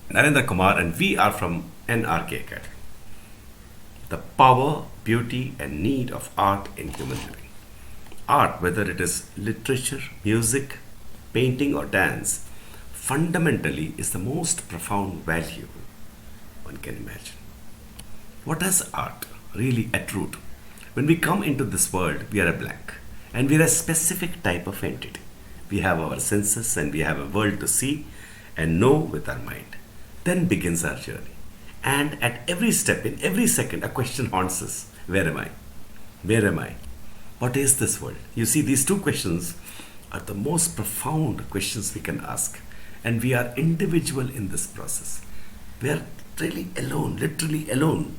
Narendrakumar, and we are from NRK Academy. The power, beauty, and need of art in human living. Art, whether it is literature, music, painting, or dance, fundamentally is the most profound value one can imagine. What is art really at root? When we come into this world, we are a blank and we are a specific type of entity. We have our senses and we have a world to see and know with our mind. Then begins our journey. And at every step, in every second, a question haunts us. Where am I? Where am I? What is this world? You see, these two questions are the most profound questions we can ask. And we are individual in this process. We are really alone, literally alone,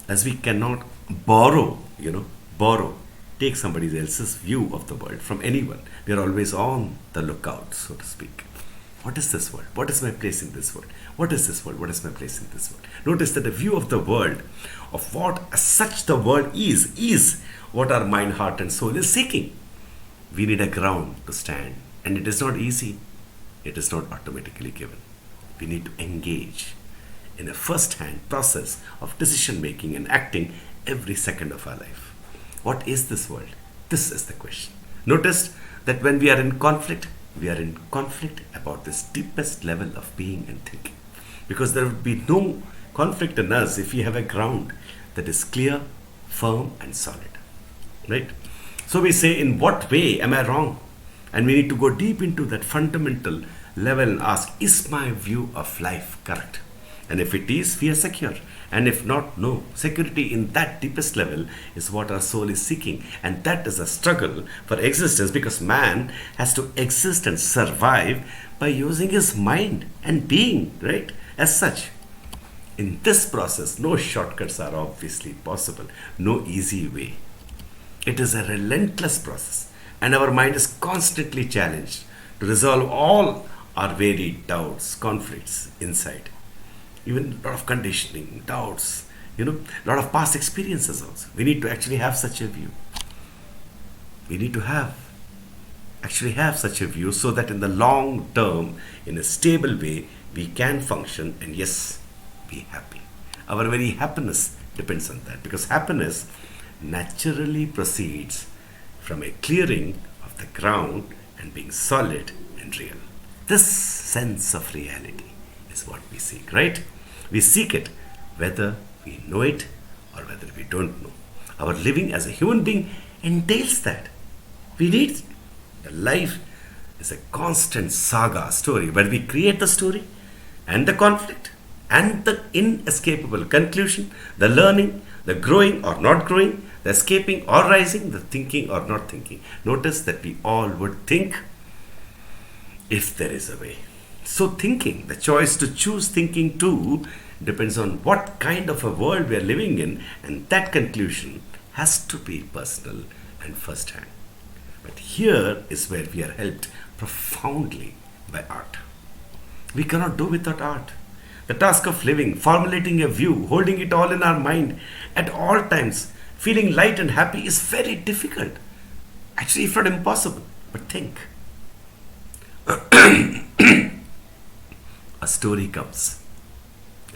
as we cannot borrow, take somebody else's view of the world from anyone. We are always on the lookout, so to speak. What is this world? What is my place in this world? What is this world? What is my place in this world? Notice that the view of the world, of what as such the world is what our mind, heart, and soul is seeking. We need a ground to stand, and it is not easy. It is not automatically given. We need to engage in a first hand process of decision making and acting every second of our life. What is this world? This is the question. Notice that when we are in conflict about this deepest level of being and thinking. Because there would be no conflict in us if we have a ground that is clear, firm, and solid. Right? So we say, in what way am I wrong? And we need to go deep into that fundamental level and ask, is my view of life correct? And if it is, we are secure. And if not, no. Security in that deepest level is what our soul is seeking. And that is a struggle for existence, because man has to exist and survive by using his mind and being, right? As such. In this process, no shortcuts are obviously possible. No easy way. It is a relentless process. And our mind is constantly challenged to resolve all our varied doubts, conflicts inside. Even a lot of conditioning, doubts, a lot of past experiences also. We need to actually have such a view. We need to actually have such a view, so that in the long term, in a stable way, we can function and, yes, be happy. Our very happiness depends on that, because happiness naturally proceeds from a clearing of the ground and being solid and real. This sense of reality is what we seek, right? We seek it whether we know it or whether we don't know. Our living as a human being entails that. We need a life is a constant saga story where we create the story and the conflict and the inescapable conclusion, the learning, the growing or not growing, the escaping or rising, the thinking or not thinking. Notice that we all would think if there is a way. So thinking, the choice to choose thinking too, depends on what kind of a world we are living in, and that conclusion has to be personal and first hand. But here is where we are helped profoundly by art. We cannot do without art. The task of living, formulating a view, holding it all in our mind at all times, feeling light and happy is very difficult. Actually, if not impossible. But think. A story comes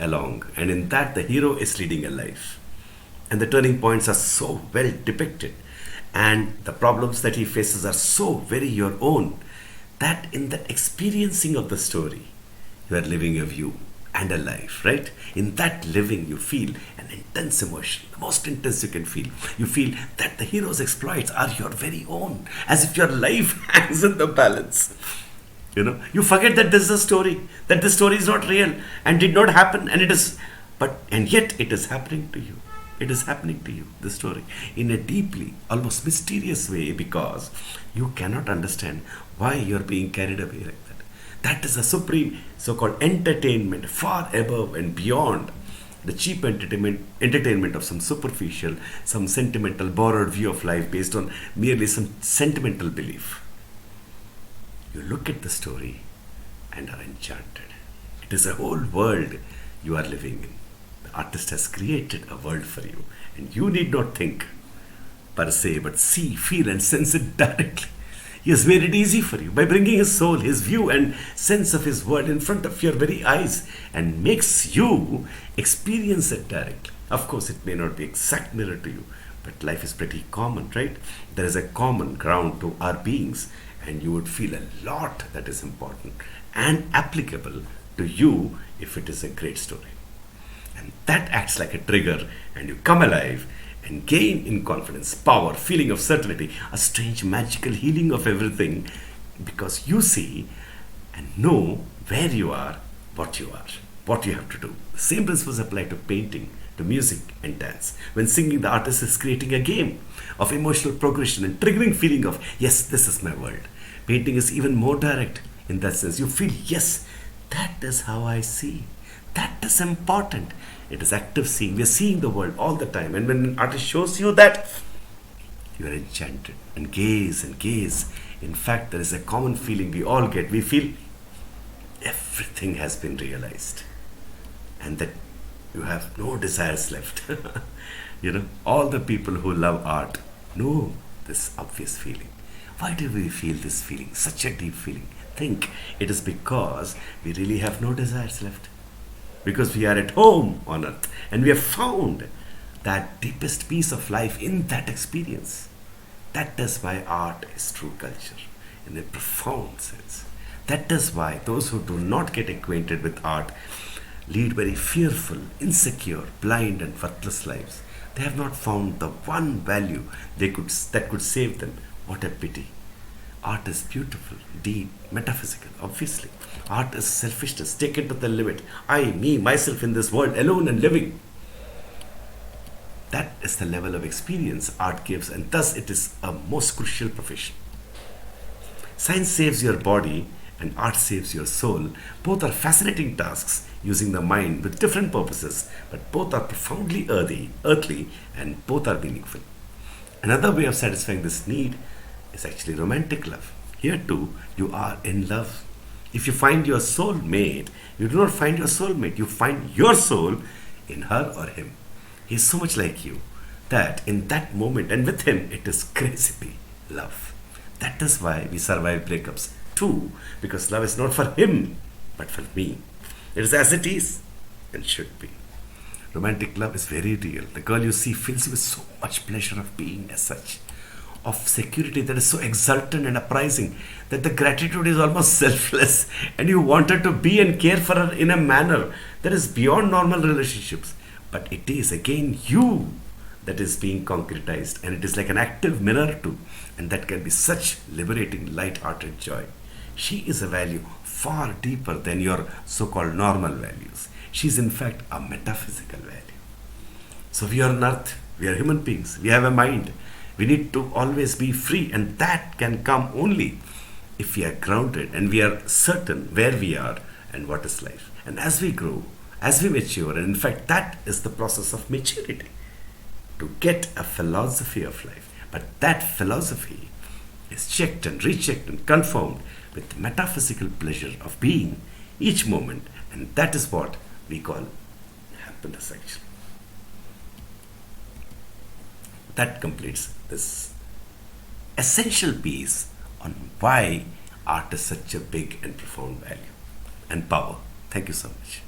along, and in that the hero is leading a life. And the turning points are so well depicted, and the problems that he faces are so very your own, that in the experiencing of the story, you are living a view and a life, right? In that living, you feel an intense emotion, the most intense you can feel. You feel that the hero's exploits are your very own, as if your life hangs in the balance. You forget that this is a story, that this story is not real and did not happen, and yet it is happening to you. It is happening to you, this story, in a deeply, almost mysterious way, because you cannot understand why you're being carried away like that. That is a supreme so-called entertainment, far above and beyond the cheap entertainment of some superficial, some sentimental, borrowed view of life based on merely some sentimental belief. You look at the story and are enchanted. It is a whole world you are living in. The artist has created a world for you, and you need not think per se, but see, feel, and sense it directly. He has made it easy for you by bringing his soul, his view, and sense of his world in front of your very eyes and makes you experience it directly. Of course, it may not be exact mirror to you, but life is pretty common, right? There is a common ground to our beings, and you would feel a lot that is important and applicable to you if it is a great story. And that acts like a trigger, and you come alive and gain in confidence, power, feeling of certainty, a strange magical healing of everything because you see and know where you are, what you have to do. The same principles apply to painting, to music and dance. When singing, the artist is creating a game of emotional progression and triggering feeling of, yes, this is my world. Painting is even more direct in that sense. You feel, yes, that is how I see. That is important. It is active seeing. We are seeing the world all the time. And when an artist shows you that, you are enchanted and gaze and gaze. In fact, there is a common feeling we all get. We feel everything has been realized and that you have no desires left. All the people who love art know this obvious feeling. Why do we feel this feeling, such a deep feeling? Think it is because we really have no desires left. Because we are at home on earth and we have found that deepest piece of life in that experience. That is why art is true culture in a profound sense. That is why those who do not get acquainted with art lead very fearful, insecure, blind and worthless lives. They have not found the one value that could save them. What a pity. Art is beautiful, deep, metaphysical, obviously. Art is selfishness taken to the limit. I, me, myself in this world, alone and living. That is the level of experience art gives, and thus it is a most crucial profession. Science saves your body and art saves your soul. Both are fascinating tasks using the mind with different purposes, but both are profoundly earthly and both are meaningful. Another way of satisfying this need is actually romantic love. Here too, you are in love. If you find your soulmate, you do not find your soulmate, you find your soul in her or him. He is so much like you that in that moment and with him, it is crazily love. That is why we survive breakups too, because love is not for him, but for me. It is as it is and should be. Romantic love is very real. The girl you see fills you with so much pleasure of being as such, of security that is so exultant and uprising that the gratitude is almost selfless and you want her to be and care for her in a manner that is beyond normal relationships. But it is again you that is being concretized, and it is like an active mirror too, and that can be such liberating, light-hearted joy. She is a value far deeper than your so-called normal values. She is in fact a metaphysical value. So we are on earth, we are human beings, we have a mind. We need to always be free, and that can come only if we are grounded and we are certain where we are and what is life. And as we grow, as we mature, and in fact that is the process of maturity, to get a philosophy of life. But that philosophy is checked and rechecked and confirmed with metaphysical pleasure of being each moment, and that is what we call happiness actually. That completes this essential piece on why art is such a big and profound value and power. Thank you so much.